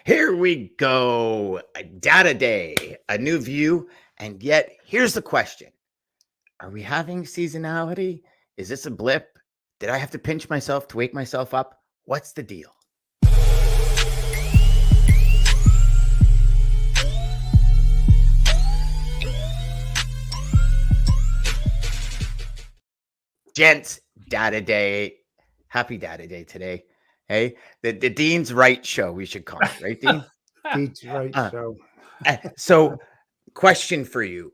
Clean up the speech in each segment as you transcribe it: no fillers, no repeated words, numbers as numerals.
Here we go. A data day, a new view. And yet, here's the question. Are we having seasonality? Is this a blip? Did I have to pinch myself to wake myself up? What's the deal? Gents, data day. Happy data day today. Hey, the Dean's Right show, we should call it, right, Dean? Dean's Right show. So, question for you.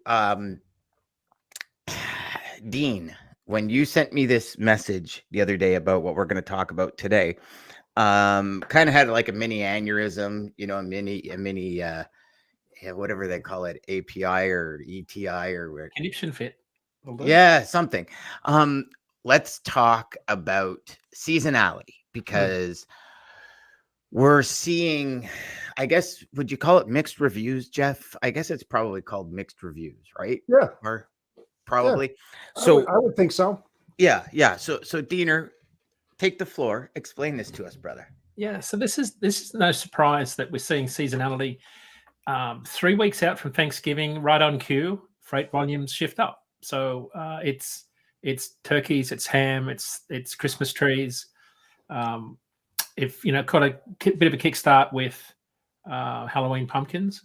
Dean, when you sent me this message the other day about what we're going to talk about today, kind of had like a mini aneurysm, a mini, whatever they call it, API or ETI or where conniption fit. Yeah, something. Let's talk about seasonality because we're seeing, I guess, would you call it mixed reviews, Jeff? I guess it's probably called mixed reviews, right? Yeah. Or probably. Yeah. So I would think so. Yeah. So Diener, take the floor. Explain this to us, brother. Yeah. So this is no surprise that we're seeing seasonality 3 weeks out from Thanksgiving, right on cue. Freight volumes shift up. So it's turkeys, it's ham, it's Christmas trees. If got a bit of a kickstart with Halloween pumpkins.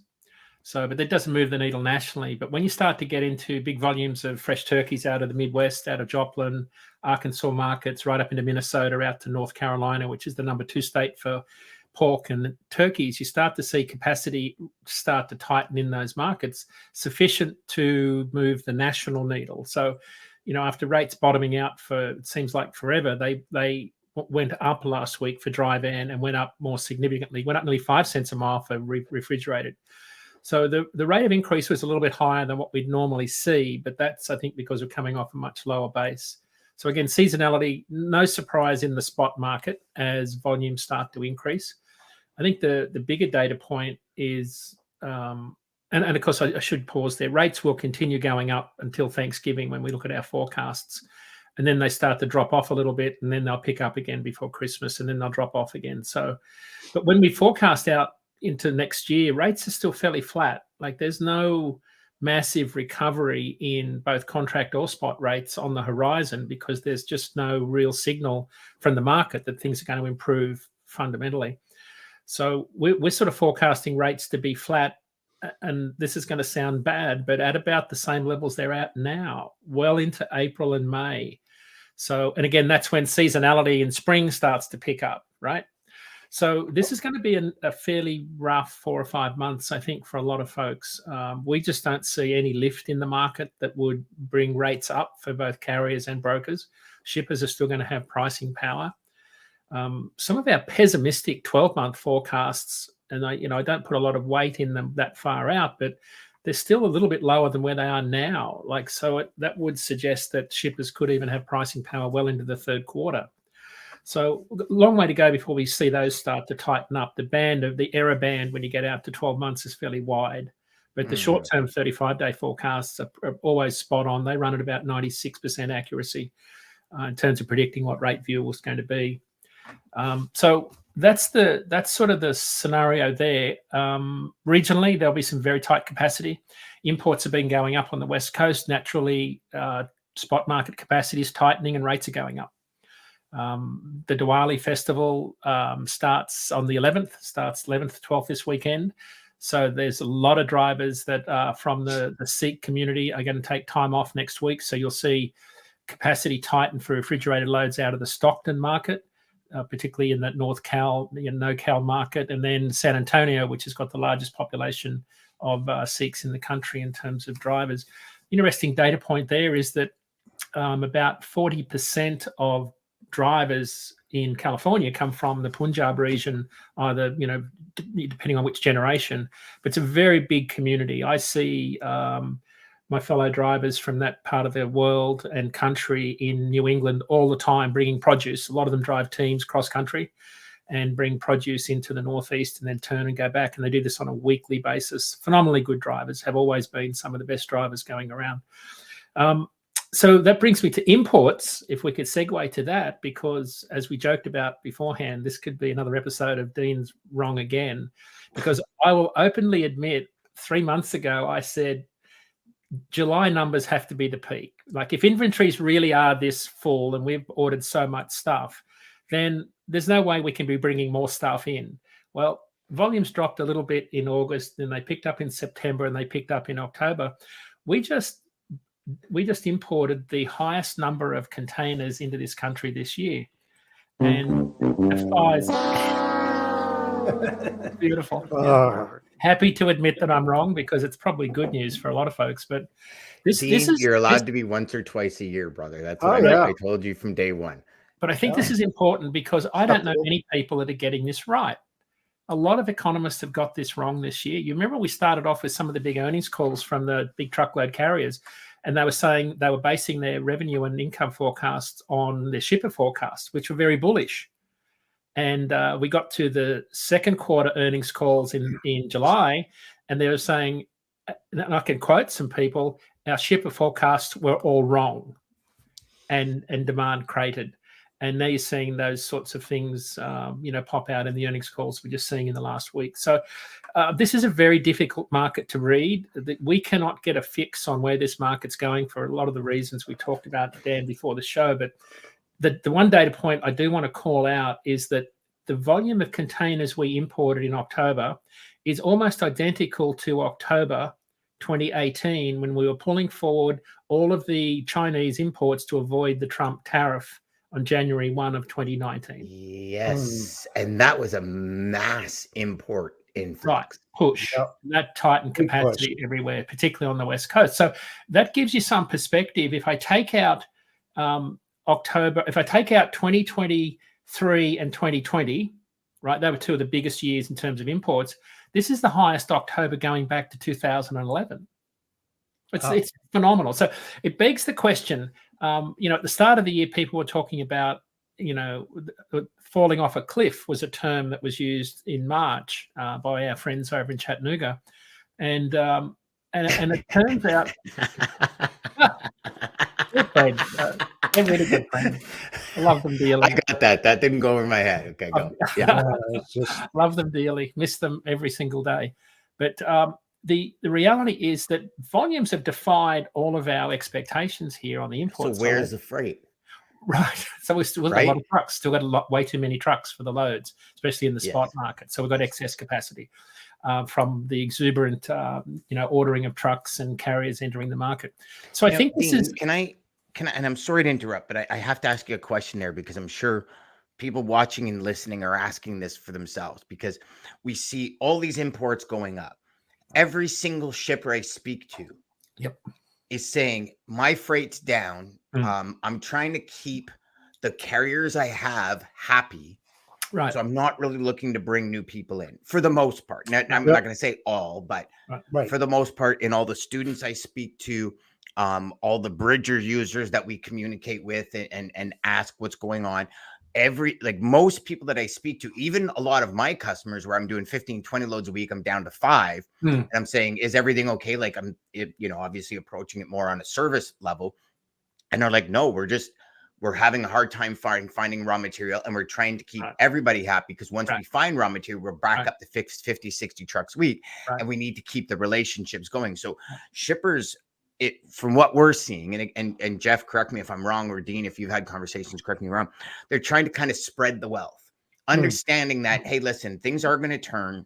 So, but that doesn't move the needle nationally. But when you start to get into big volumes of fresh turkeys out of the Midwest, out of Joplin, Arkansas markets, right up into Minnesota, out to North Carolina, which is the number 2 state for pork and turkeys, you start to see capacity start to tighten in those markets, sufficient to move the national needle. So, after rates bottoming out for, it seems like forever, they went up last week for dry van and went up more significantly, went up nearly 5 cents a mile for refrigerated. So the rate of increase was a little bit higher than what we'd normally see, but that's, I think, because we're coming off a much lower base. So again, seasonality, no surprise in the spot market as volumes start to increase. I think the bigger data point is, and of course I should pause there, rates will continue going up until Thanksgiving when we look at our forecasts. And then they start to drop off a little bit, and then they'll pick up again before Christmas, and then they'll drop off again. So, but when we forecast out into next year, rates are still fairly flat. Like there's no massive recovery in both contract or spot rates on the horizon because there's just no real signal from the market that things are going to improve fundamentally. So we're sort of forecasting rates to be flat, and this is going to sound bad, but at about the same levels they're at now, well into April and May. So, and again, that's when seasonality in spring starts to pick up, right? So this is going to be a fairly rough 4 or 5 months, I think, for a lot of folks. We just don't see any lift in the market that would bring rates up for both carriers and brokers. Shippers are still going to have pricing power. Some of our pessimistic 12-month forecasts, and I don't put a lot of weight in them that far out, but they're still a little bit lower than where they are now. That would suggest that shippers could even have pricing power well into the third quarter. So long way to go before we see those start to tighten up. The error band when you get out to 12 months is fairly wide, but the short-term 35-day forecasts are always spot on. They run at about 96% accuracy in terms of predicting what rate view was going to be. So that's sort of the scenario there. Regionally, there'll be some very tight capacity. Imports have been going up on the West Coast. Naturally, spot market capacity is tightening and rates are going up. The Diwali festival starts on the 11th, 11th, 12th this weekend. So there's a lot of drivers that are from the Sikh community are going to take time off next week. So you'll see capacity tighten for refrigerated loads out of the Stockton market, particularly in that North Cal, no-Cal market, and then San Antonio, which has got the largest population of Sikhs in the country in terms of drivers. Interesting data point there is that about 40% of drivers in California come from the Punjab region, either, depending on which generation, but it's a very big community. I see my fellow drivers from that part of the world and country in New England all the time bringing produce. A lot of them drive teams cross country and bring produce into the Northeast and then turn and go back. And they do this on a weekly basis. Phenomenally good drivers, have always been some of the best drivers going around. So that brings me to imports, if we could segue to that, because as we joked about beforehand, this could be another episode of Dean's Wrong Again, because I will openly admit 3 months ago, I said, July numbers have to be the peak. Like if inventories really are this full and we've ordered so much stuff, then there's no way we can be bringing more stuff in. Well, volumes dropped a little bit in August, then they picked up in September and they picked up in October. We just imported the highest number of containers into this country this year. And beautiful. Happy to admit that I'm wrong because it's probably good news for a lot of folks. But this is you're allowed to be once or twice a year, brother. That's what I told you from day one. But I think this is important because I don't know many people that are getting this right. A lot of economists have got this wrong this year. You remember we started off with some of the big earnings calls from the big truckload carriers, and they were saying they were basing their revenue and income forecasts on their shipper forecasts, which were very bullish. And we got to the second quarter earnings calls in July, and they were saying, and I can quote some people, our shipper forecasts were all wrong, and demand cratered. And now you're seeing those sorts of things, pop out in the earnings calls we're just seeing in the last week. So this is a very difficult market to read. We cannot get a fix on where this market's going for a lot of the reasons we talked about, Dan, before the show. But the one data point I do want to call out is that the volume of containers we imported in October is almost identical to October 2018 when we were pulling forward all of the Chinese imports to avoid the Trump tariff on January 1 of 2019. Yes. And that was a mass import influx. Right. Push. Yep. That tightened capacity everywhere, particularly on the West Coast. So that gives you some perspective. If I take out if I take out 2023 and 2020, right, they were two of the biggest years in terms of imports. This is the highest October going back to 2011. It's phenomenal. So it begs the question, at the start of the year, people were talking about, falling off a cliff was a term that was used in March by our friends over in Chattanooga. And it turns out they're really good friends. I love them dearly. I got that. That didn't go over my head. Okay, go. Yeah. Love them dearly. Miss them every single day. But the reality is that volumes have defied all of our expectations here on the import side. So where's the freight? Right. So we've still got a lot of trucks. Still got way too many trucks for the loads, especially in the spot market. So we've got excess capacity from the exuberant, ordering of trucks and carriers entering the market. So I think this is. Can I? And I'm sorry to interrupt, but I have to ask you a question there because I'm sure people watching and listening are asking this for themselves because we see all these imports going up. Every single shipper I speak to is saying my freight's down. I'm trying to keep the carriers I have happy. Right. So I'm not really looking to bring new people in for the most part. Now, I'm not going to say all, but for the most part, in all the students I speak to, all the Bridger users that we communicate with and ask what's going on. Most people that I speak to, even a lot of my customers where I'm doing 15, 20 loads a week, I'm down to 5. And I'm saying, is everything okay? Like obviously approaching it more on a service level. And they're like, no, we're having a hard time finding raw material. And we're trying to keep everybody happy because once we find raw material, we're back up to fix 50, 60 trucks a week. And we need to keep the relationships going. So shippers, from what we're seeing, and Jeff, correct me if I'm wrong, or Dean, if you've had conversations, correct me if I'm wrong, they're trying to kind of spread the wealth, understanding that, hey, listen, things are going to turn.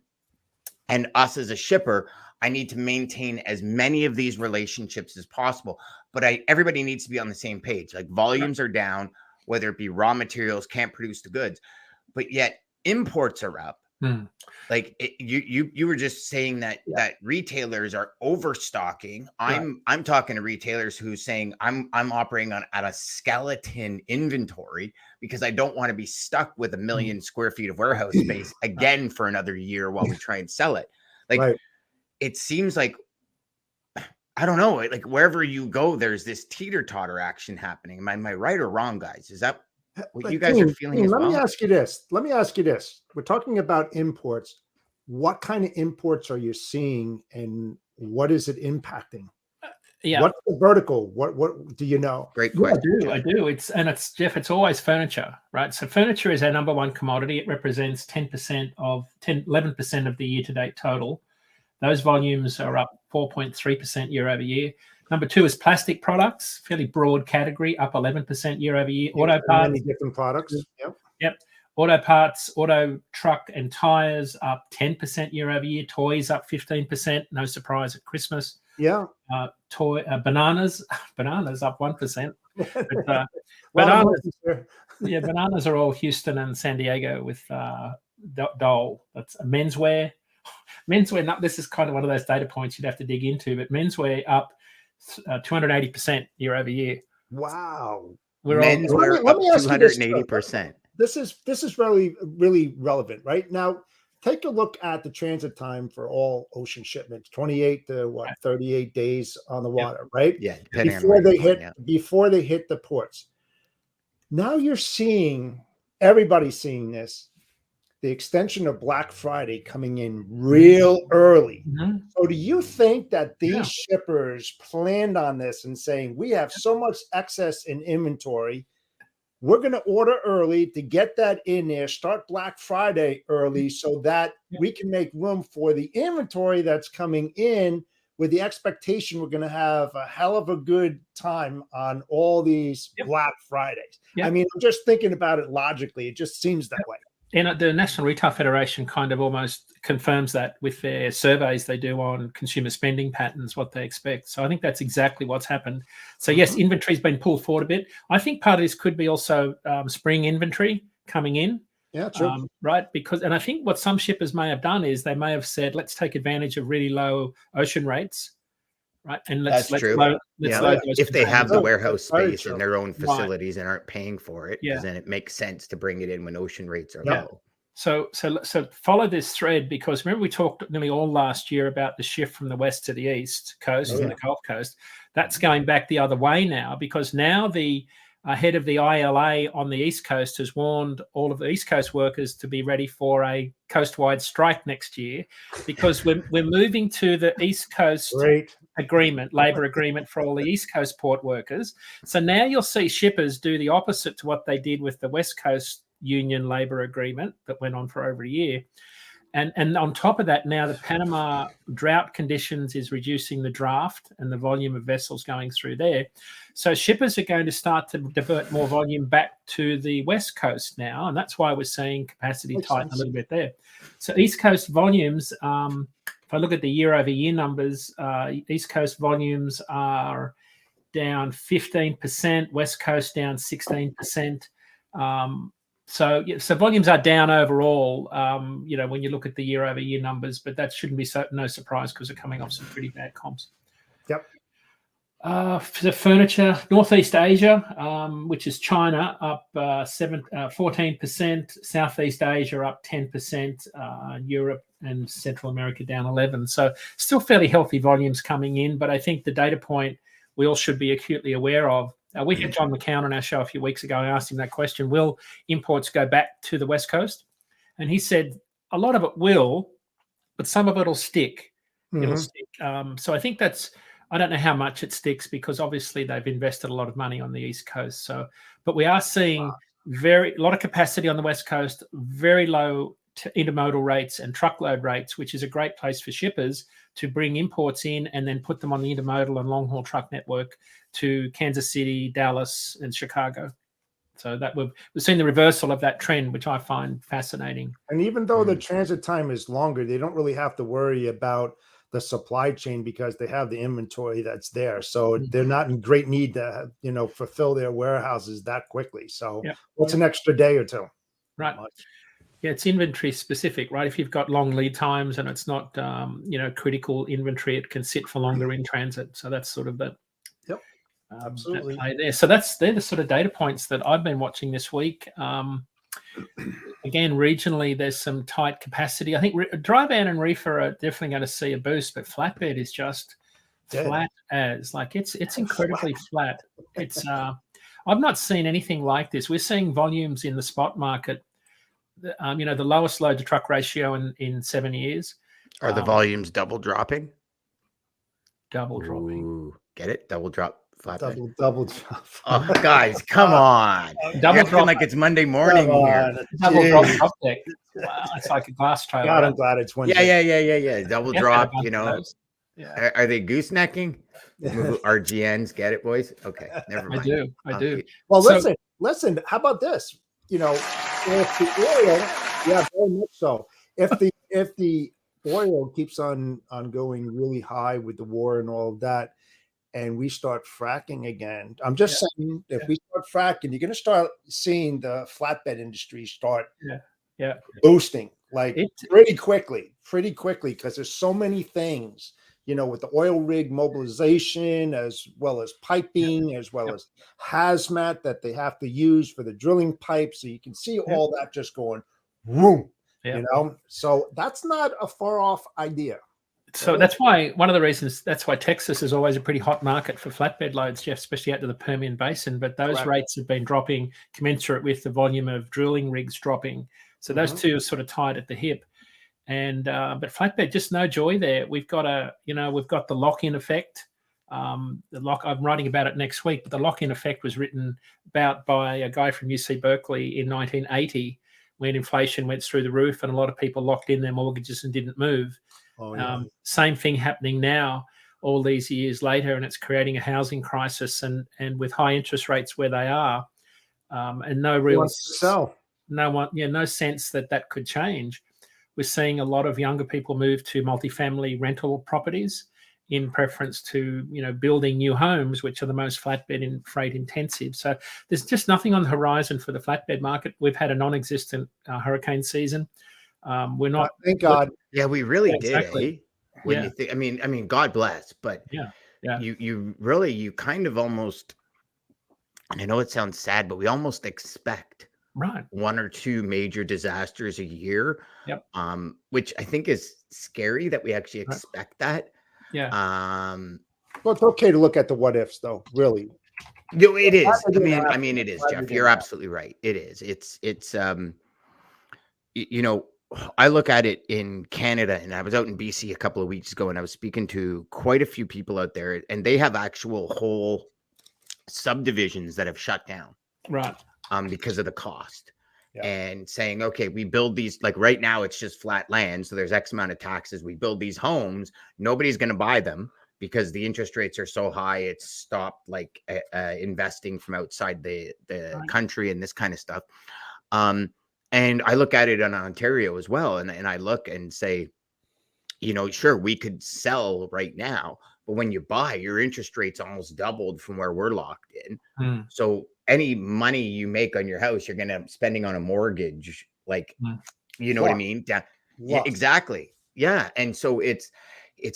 And us as a shipper, I need to maintain as many of these relationships as possible. But everybody needs to be on the same page. Like volumes are down, whether it be raw materials, can't produce the goods, but yet imports are up. Like you were just saying that retailers are overstocking. I'm talking to retailers who's saying I'm operating at a skeleton inventory because I don't want to be stuck with 1 million square feet of warehouse space again for another year while we try and sell it. It seems like, I don't know, like wherever you go, there's this teeter-totter action happening. Am I right or wrong, guys? Is that what you guys are feeling as well? Let me ask you this. We're talking about imports. What kind of imports are you seeing and what is it impacting? Yeah. What's the vertical? What do you know? Great Yeah, question. I do. It's Jeff, it's always furniture, right? So furniture is our number one commodity. It represents 11% of the year-to-date total. Those volumes are up 4.3% year over year. Number two is plastic products, fairly broad category, up 11% year over year. Auto parts, many different products. Yep. Auto parts, auto, truck, and tires up 10% year over year. Toys up 15%. No surprise at Christmas. Yeah. Bananas up 1%. But, Bananas, bananas are all Houston and San Diego with Dole. That's menswear. Menswear, this is kind of one of those data points you'd have to dig into, but menswear up 280% year over year. Wow. Menswear let me ask you this, 280%. This is really, really relevant, right? Now, take a look at the transit time for all ocean shipments, 28 to 38 days on the water, right? Yeah, before they hit the ports. Now you're seeing, everybody's seeing this, the extension of Black Friday coming in real early. Mm-hmm. So do you think that these shippers planned on this and saying, we have so much excess in inventory, we're going to order early to get that in there, start Black Friday early so that we can make room for the inventory that's coming in, with the expectation we're going to have a hell of a good time on all these Black Fridays? I mean, I'm just thinking about it logically. It just seems that way. And the National Retail Federation kind of almost confirms that with their surveys they do on consumer spending patterns, what they expect. So I think that's exactly what's happened. So yes, inventory's been pulled forward a bit. I think part of this could be also spring inventory coming in. Yeah, true. Right, and I think what some shippers may have done is they may have said, let's take advantage of really low ocean rates. Right, and let's load if they have the warehouse space in their own facilities and aren't paying for it, because then it makes sense to bring it in when ocean rates are low. So follow this thread, because remember we talked nearly all last year about the shift from the west to the east coast and the Gulf Coast. That's going back the other way now, because now the head of the ILA on the East Coast has warned all of the East Coast workers to be ready for a coast-wide strike next year, because we're moving to the East Coast labor agreement for all the East Coast port workers. So now you'll see shippers do the opposite to what they did with the West Coast union labor agreement that went on for over a year. And on top of that, now the Panama drought conditions is reducing the draft and the volume of vessels going through there. So shippers are going to start to divert more volume back to the West Coast now, and that's why we're seeing capacity tighten a little bit there. So East Coast volumes, if I look at the year-over-year numbers, East Coast volumes are down 15%, West Coast down 16%. So volumes are down overall, when you look at the year-over-year numbers, but that shouldn't be no surprise because they're coming off some pretty bad comps. Yep. For the furniture, Northeast Asia, which is China, up 14%, Southeast Asia up 10%, Europe and Central America down 11%. So still fairly healthy volumes coming in, but I think the data point we all should be acutely aware of. We had John McCown on our show a few weeks ago. I asked him that question, will imports go back to the West Coast? And he said a lot of it will, but some of it will stick. It'll stick. So I think I don't know how much it sticks, because obviously they've invested a lot of money on the East Coast. So, but we are seeing a lot of capacity on the West Coast, very low intermodal rates and truckload rates, which is a great place for shippers to bring imports in and then put them on the intermodal and long-haul truck network to Kansas City, Dallas, and Chicago. So that we've seen the reversal of that trend, which I find fascinating. And even though the transit time is longer, they don't really have to worry about the supply chain because they have the inventory that's there. So they're not in great need to, fulfill their warehouses that quickly. So what's an extra day or two? Right. Yeah, it's inventory specific, right? If you've got long lead times and it's not, critical inventory, it can sit for longer in transit. So that's sort of the absolutely play there. So they're the sort of data points that I've been watching this week. Again, regionally, there's some tight capacity. I think dry van and reefer are definitely going to see a boost, but flatbed is just flat as it's incredibly flat. It's I've not seen anything like this. We're seeing volumes in the spot market. The lowest load to truck ratio in 7 years. Are the volumes double dropping? Double dropping. Get it? Double drop flatbed. Double drop. Oh, guys, come on. Double You're acting drop. like it's Monday morning Come here. on, Double drop geez. top deck. Wow, it's like a glass trailer. God, I'm Right? glad it's Wednesday. Yeah. Double Yeah, drop, had a you bunch of know. those. Yeah, Are they goosenecking? RGNs, get it, boys? Okay, never mind. I do. Well, So- listen. How about this? You know, if the oil, yeah, very much so. If the oil keeps on going really high with the war and all of that, and we start fracking again, I'm just saying, if we start fracking, you're going to start seeing the flatbed industry start boosting pretty quickly, because there's so many things, you know, with the oil rig mobilization, as well as piping, as well as hazmat that they have to use for the drilling pipe. So you can see all that just going boom, you know, so that's not a far off idea. So that's why one of the reasons, that's why Texas is always a pretty hot market for flatbed loads, Jeff, especially out to the Permian Basin. But those rates have been dropping commensurate with the volume of drilling rigs dropping. So those two are sort of tied at the hip. And but flatbed, just no joy there. We've got the lock-in effect. I'm writing about it next week, but the lock-in effect was written about by a guy from UC Berkeley in 1980 when inflation went through the roof and a lot of people locked in their mortgages and didn't move. Same thing happening now all these years later, and it's creating a housing crisis, and with high interest rates where they are, and no real no sense that could change. We're seeing a lot of younger people move to multifamily rental properties in preference to, you know, building new homes, which are the most flatbed and freight intensive. So there's just nothing on the horizon for the flatbed market. We've had a non-existent hurricane season. We're not. Thank God. Yeah, we really exactly. did. When you think, I mean, God bless, but you kind of almost, and I know it sounds sad, but we almost expect one or two major disasters a year. Which I think is scary that we actually expect that. Well, it's okay to look at the what ifs, though. Really, it is. I mean, it is, Jeff. You're absolutely right. It is. It's you know, I look at it in Canada, and I was out in BC a couple of weeks ago, and I was speaking to quite a few people out there, and they have actual whole subdivisions that have shut down, because of the cost. And saying, okay, we build these, like right now it's just flat land, so there's X amount of taxes. We build these homes, nobody's going to buy them because the interest rates are so high. It's stopped like investing from outside the country and this kind of stuff. And I look at it in Ontario as well, and I look and say, you know, sure, we could sell right now, but when you buy, your interest rate's almost doubled from where we're locked in. So any money you make on your house, you're going to end up spending on a mortgage. Like, you know what I mean? Yeah, exactly. Yeah. And so it's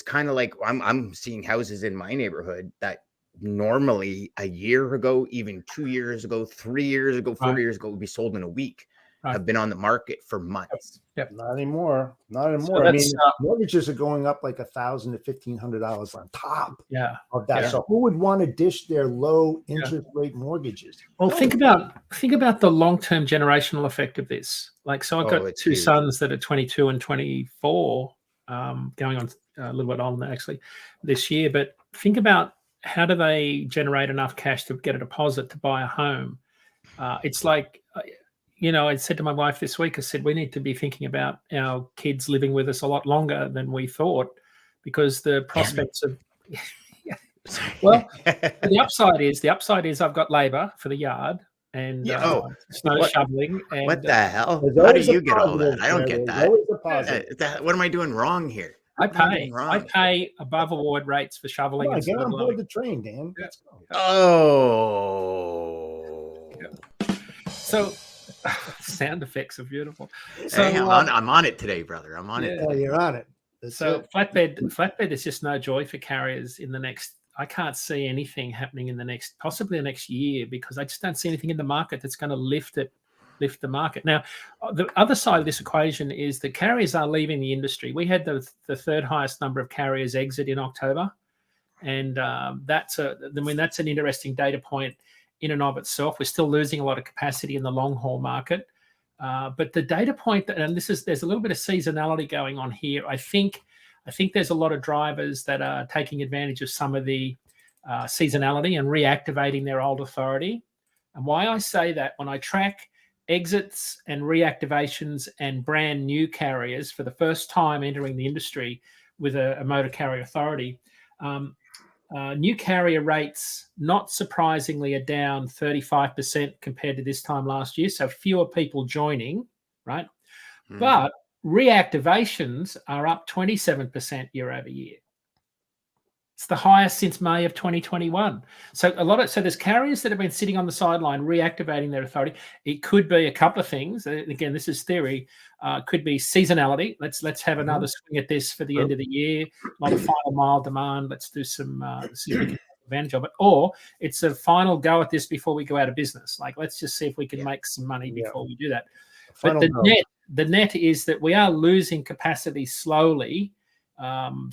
kind of like I'm seeing houses in my neighborhood that normally a year ago, even 2 years ago, 3 years ago, 4 years ago would be sold in a week, have been on the market for months. Not anymore. So I mean, mortgages are going up like $1,000 to $1,500 on top of that. So who would want to dish their low interest rate mortgages? Well, think about the long-term generational effect of this. Like, so I've got two sons that are 22 and 24, going on a little bit older actually this year. But think about, how do they generate enough cash to get a deposit to buy a home? It's like, you know, I said to my wife this week, I said, we need to be thinking about our kids living with us a lot longer than we thought, because the prospects of, well, the upside is I've got labor for the yard and snow shoveling. And, what the hell? How do you get all that? I don't get that. What am I doing wrong here? I pay above award rates for shoveling. Come on, get on board the train, Dan. Let's go. Oh. So sound effects are beautiful. So hey, I'm on it today, brother. I'm on it. Yeah, you're on it. So flatbed is just no joy for carriers in the next. I can't see anything happening in possibly the next year, because I just don't see anything in the market that's going to lift the market. Now, the other side of this equation is the carriers are leaving the industry. We had the third highest number of carriers exit in October, and that's an interesting data point in and of itself. We're still losing a lot of capacity in the long haul market, but the data point, and there's a little bit of seasonality going on here. I think there's a lot of drivers that are taking advantage of some of the seasonality and reactivating their old authority. And why I say that, when I track exits and reactivations and brand new carriers for the first time entering the industry with a motor carrier authority, new carrier rates, not surprisingly, are down 35% compared to this time last year. So fewer people joining, right? Mm. But reactivations are up 27% year over year. It's the highest since May of 2021. So there's carriers that have been sitting on the sideline reactivating their authority. It could be a couple of things. Again, this is theory. Could be seasonality. Let's have another swing at this for the end of the year. A lot of final mile demand. Let's do some see if we can take advantage of it. Or it's a final go at this before we go out of business. Like, let's just see if we can make some money before we do that. But the net is that we are losing capacity slowly. But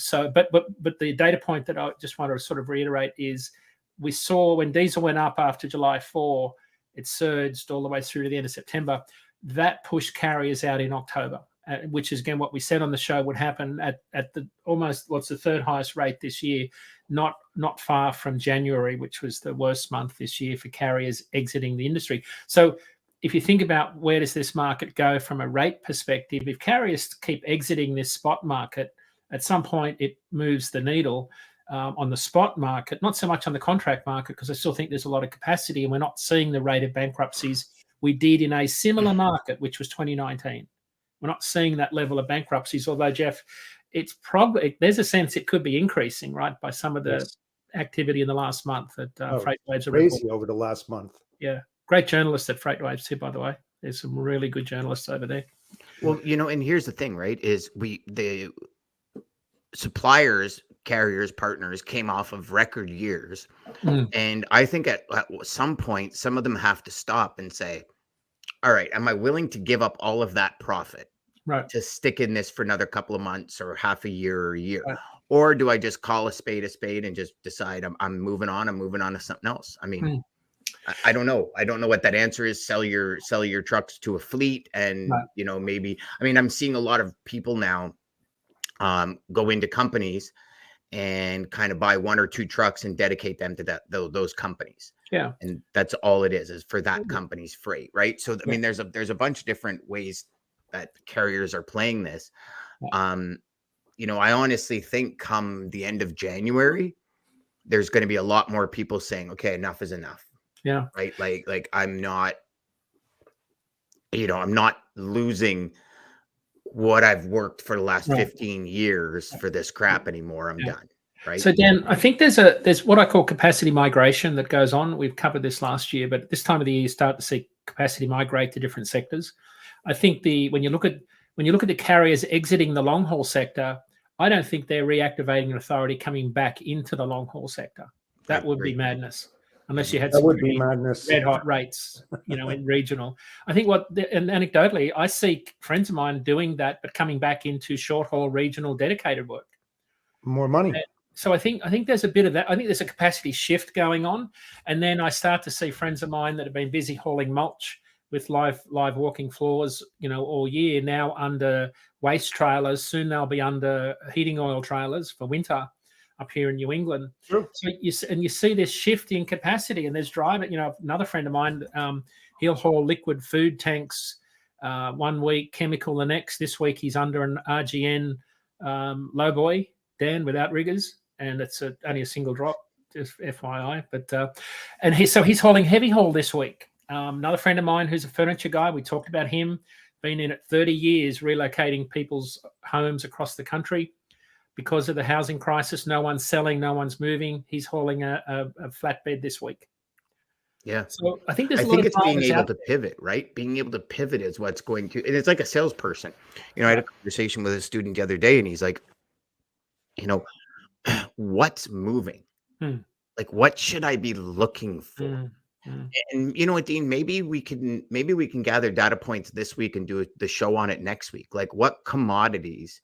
the data point that I just want to sort of reiterate is, we saw when diesel went up after July 4, it surged all the way through to the end of September. That pushed carriers out in October, which is again what we said on the show would happen at the almost what's the third highest rate this year, not far from January, which was the worst month this year for carriers exiting the industry. So if you think about where does this market go from a rate perspective, if carriers keep exiting this spot market, at some point it moves the needle on the spot market, not so much on the contract market, because I still think there's a lot of capacity and we're not seeing the rate of bankruptcies we did in a similar market, which was 2019. We're not seeing that level of bankruptcies, although, Jeff, it's probably, there's a sense it could be increasing, right, by some of the activity in the last month that FreightWaves are crazy over the last month. Yeah. Great journalists at FreightWaves too, by the way. There's some really good journalists over there. Well, and here's the thing, right, is the suppliers, carriers, partners came off of record years. And I think at some point, some of them have to stop and say, all right, am I willing to give up all of that profit to stick in this for another couple of months or half a year or a year? Right. Or do I just call a spade and just decide I'm moving on. I'm moving on to something else. I mean, I don't know. I don't know what that answer is. Sell your trucks to a fleet. And, maybe, I mean, I'm seeing a lot of people now go into companies and kind of buy one or two trucks and dedicate them to those companies. Yeah. And that's all it is for that company's freight. Right. So, I mean, there's a bunch of different ways that carriers are playing this. I honestly think come the end of January, there's going to be a lot more people saying, okay, enough is enough. Yeah. Right. Like I'm not losing what I've worked for the last 15 years for this crap anymore. I'm done. Right. So Dan, I think there's what I call capacity migration that goes on. We've covered this last year, but this time of the year you start to see capacity migrate to different sectors. I think when you look at the carriers exiting the long haul sector, I don't think they're reactivating an authority coming back into the long haul sector. That would be madness. Unless you had some red hot rates, in regional. I think and anecdotally, I see friends of mine doing that, but coming back into short haul regional dedicated work. More money. So I think there's a bit of that. I think there's a capacity shift going on. And then I start to see friends of mine that have been busy hauling mulch with live walking floors, all year now under waste trailers. Soon they'll be under heating oil trailers for winter up here in New England. Sure. So you see this shift in capacity, and there's driving. Another friend of mine, he'll haul liquid food tanks 1 week, chemical the next. This week he's under an RGN lowboy, Dan, without riggers, and it's only a single drop, just FYI. But he's hauling heavy haul this week. Another friend of mine who's a furniture guy, we talked about him, been in it 30 years, relocating people's homes across the country. Because of the housing crisis, no one's selling, no one's moving. He's hauling a flatbed this week. Yeah. So I think it's being able to pivot, right? Being able to pivot is what's going to, and it's like a salesperson. I had a conversation with a student the other day, and he's like, what's moving? Like, what should I be looking for? And you know what, Dean, maybe we can gather data points this week and do the show on it next week. Like, what commodities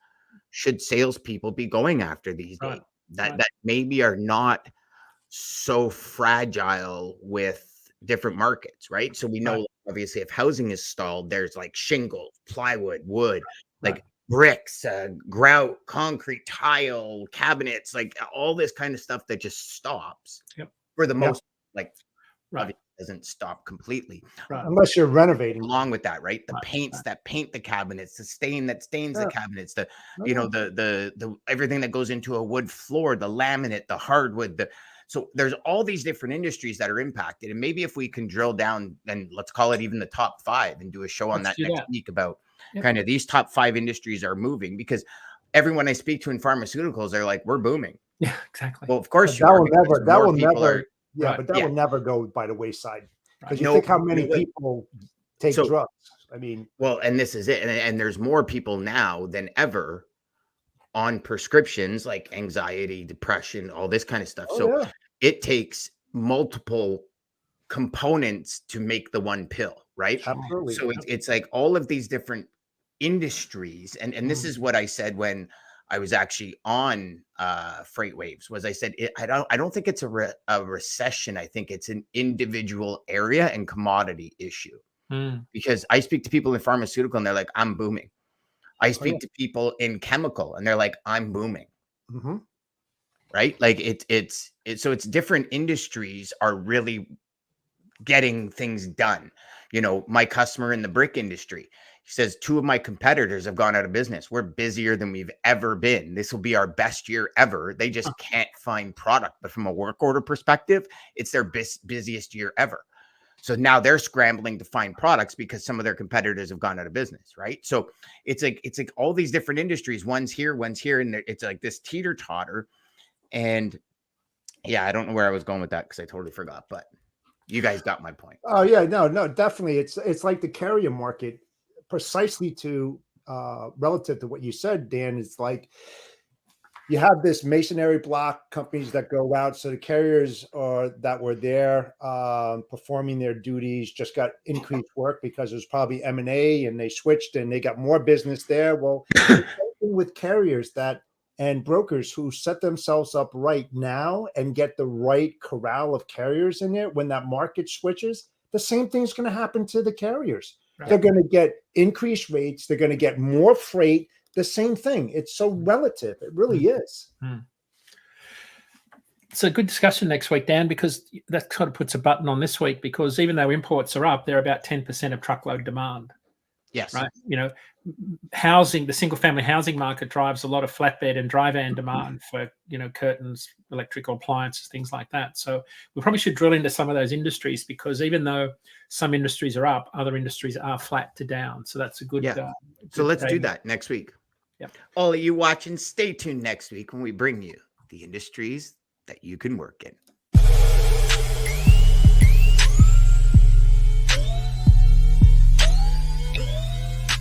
should salespeople be going after these days that maybe are not so fragile with different markets, right? So we know obviously if housing is stalled, there's like shingles, plywood, wood. Like bricks, grout, concrete, tile, cabinets, like all this kind of stuff that just stops for the most, like, obviously doesn't stop completely. Unless you're renovating. Along with that, right? The paints that paint the cabinets, the stain that stains the cabinets, the you know, the everything that goes into a wood floor, the laminate, the hardwood, so there's all these different industries that are impacted. And maybe if we can drill down, and let's call it even the top 5 and do a show on that next week about kind of these top 5 industries are moving, because everyone I speak to in pharmaceuticals, they're like, we're booming. Yeah, exactly. Well, of course, that will never go by the wayside. Because you think how many people take drugs. I mean, well, and this is it. And there's more people now than ever on prescriptions like anxiety, depression, all this kind of stuff. It takes multiple components to make the one pill, right? Absolutely. So it's like all of these different industries. And this is what I said when I was actually on Freight Waves, was I said, I don't think it's a recession. I think it's an individual area and commodity issue. Because I speak to people in pharmaceutical and they're like, I'm booming. I speak to people in chemical and they're like, I'm booming. Right? Like it's different industries are really getting things done. You know, my customer in the brick industry, he says 2 of my competitors have gone out of business. We're busier than we've ever been. This will be our best year ever. They just can't find product. But from a work order perspective, it's their busiest year ever. So now they're scrambling to find products because some of their competitors have gone out of business, right? So it's like all these different industries, one's here, and it's like this teeter-totter. And yeah, I don't know where I was going with that because I totally forgot, but you guys got my point. Oh yeah, no, definitely. It's like the carrier market, precisely to relative to what you said, Dan. It's like you have this masonry block companies that go out. So the carriers that were there performing their duties just got increased work because there's probably M&A and they switched and they got more business there. Well, with carriers and brokers who set themselves up right now and get the right corral of carriers in there, when that market switches, the same thing's going to happen to the carriers. Right. They're going to get increased rates. They're going to get more freight. The same thing. It's so relative. It really is. It's a good discussion next week, Dan, because that kind of puts a button on this week, because even though imports are up, they're about 10% of truckload demand. Yes. Right. You know, housing, the single family housing market drives a lot of flatbed and dry van demand for, you know, curtains, electrical appliances, things like that. So we probably should drill into some of those industries, because even though some industries are up, other industries are flat to down. So that's a good. So let's do that next week. Yep. All of you watching, stay tuned next week when we bring you the industries that you can work in.